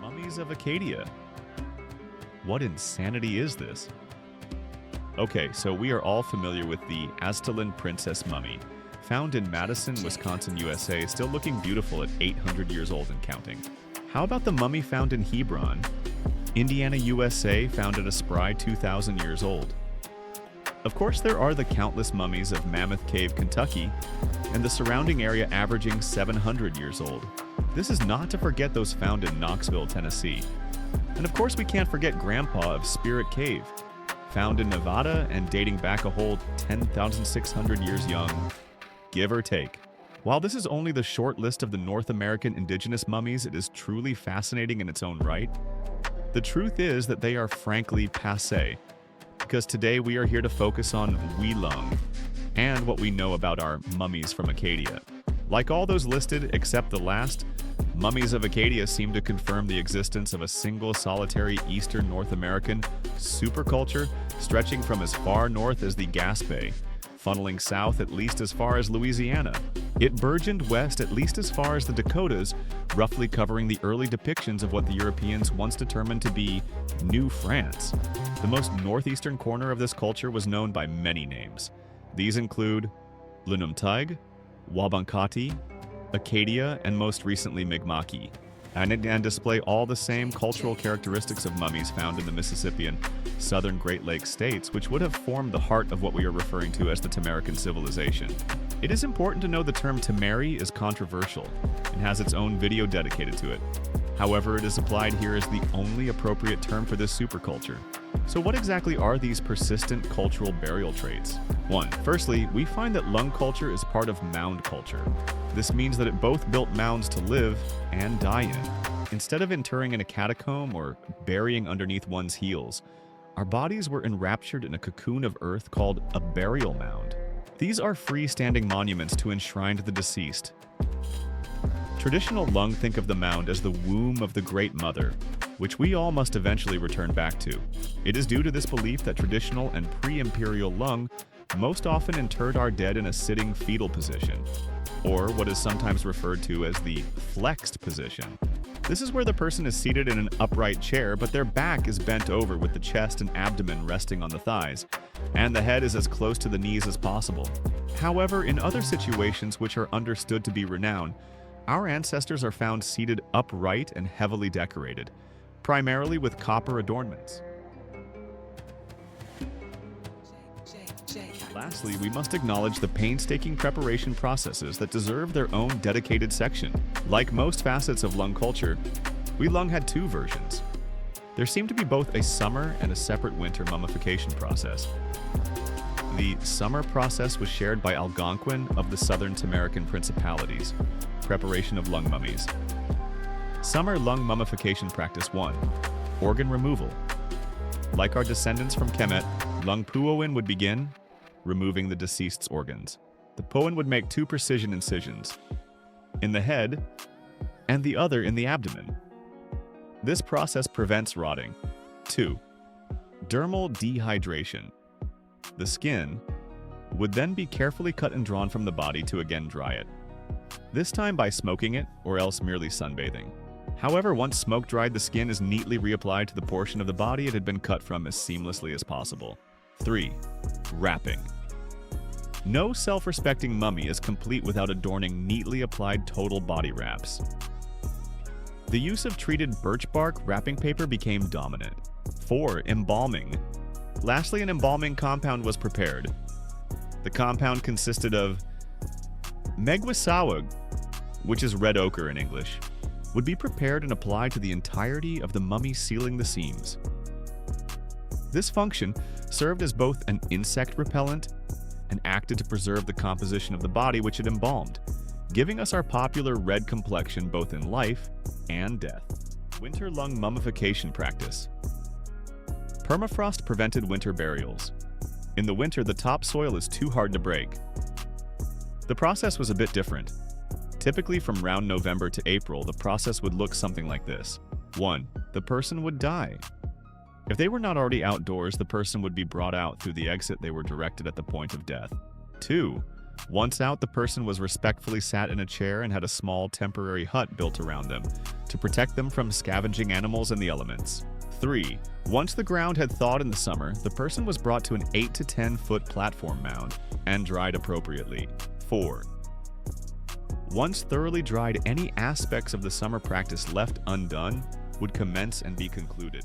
Mummies of Acadia. What insanity is this? Okay, so we are all familiar with the Aztalan princess mummy, found in Madison, Wisconsin, USA, still looking beautiful at 800 years old and counting. How about the mummy found in Hebron, Indiana, USA, found at a spry 2,000 years old? Of course, there are the countless mummies of Mammoth Cave, Kentucky, and the surrounding area averaging 700 years old. This is not to forget those found in Knoxville, Tennessee. And of course, we can't forget Grandpa of Spirit Cave, found in Nevada and dating back a whole 10,600 years young, give or take. While this is only the short list of the North American indigenous mummies, it is truly fascinating in its own right. The truth is that they are frankly passé, because today we are here to focus on Lnug and what we know about our mummies from Acadia. Like all those listed except the last, Mummies of Acadia seem to confirm the existence of a single solitary Eastern North American superculture stretching from as far north as the Gaspesia, funneling south at least as far as Louisiana. It burgeoned west at least as far as the Dakotas, roughly covering the early depictions of what the Europeans once determined to be New France. The most northeastern corner of this culture was known by many names. These include Lnug, Wabanakati, Acadia, and most recently Micmac, and display all the same cultural characteristics of mummies found in the Mississippian southern Great Lakes states, which would have formed the heart of what we are referring to as the Tamarican civilization. It is important to know the term Tamari is controversial and has its own video dedicated to it. However, it is applied here as the only appropriate term for this superculture. So what exactly are these persistent cultural burial traits? 1. Firstly, we find that Lnug culture is part of mound culture. This means that it both built mounds to live and die in. Instead of interring in a catacomb or burying underneath one's heels, our bodies were enraptured in a cocoon of earth called a burial mound. These are freestanding monuments to enshrine the deceased. Traditional Lnug think of the mound as the womb of the Great Mother, which we all must eventually return back to. It is due to this belief that traditional and pre-imperial Lnug most often interred our dead in a sitting fetal position, or what is sometimes referred to as the flexed position. This is where the person is seated in an upright chair, but their back is bent over with the chest and abdomen resting on the thighs, and the head is as close to the knees as possible. However, in other situations which are understood to be renowned, our ancestors are found seated upright and heavily decorated, primarily with copper adornments. Lastly, we must acknowledge the painstaking preparation processes that deserve their own dedicated section. Like most facets of Lnug culture, Lnug had two versions. There seemed to be both a summer and a separate winter mummification process. The summer process was shared by Algonquin of the southern Tamarican principalities. Preparation of Lnug mummies. Summer Lnug mummification practice 1. Organ removal. Like our descendants from Kemet, Lnug Puowin would begin removing the deceased's organs. The Puowin would make 2 precision incisions, in the head and the other in the abdomen. This process prevents rotting. 2. Dermal dehydration. The skin would then be carefully cut and drawn from the body to again dry it, this time by smoking it or else merely sunbathing. However, once smoke dried, the skin is neatly reapplied to the portion of the body it had been cut from as seamlessly as possible. 3. Wrapping. No self-respecting mummy is complete without adorning neatly applied total body wraps. The use of treated birch bark wrapping paper became dominant. 4. Embalming. Lastly, an embalming compound was prepared. The compound consisted of megwasawag, which is red ochre in English, would be prepared and applied to the entirety of the mummy, sealing the seams. This function served as both an insect repellent and acted to preserve the composition of the body which it embalmed, giving us our popular red complexion both in life and death. Winter Lnug mummification practice. Permafrost prevented winter burials. In the winter, the topsoil is too hard to break. The process was a bit different. Typically from around November to April, the process would look something like this. 1. The person would die. If they were not already outdoors, the person would be brought out through the exit they were directed at the point of death. 2. Once out, the person was respectfully sat in a chair and had a small temporary hut built around them to protect them from scavenging animals and the elements. 3. Once the ground had thawed in the summer, the person was brought to an 8 to 10 foot platform mound and dried appropriately. 4. Once thoroughly dried, any aspects of the summer practice left undone would commence and be concluded.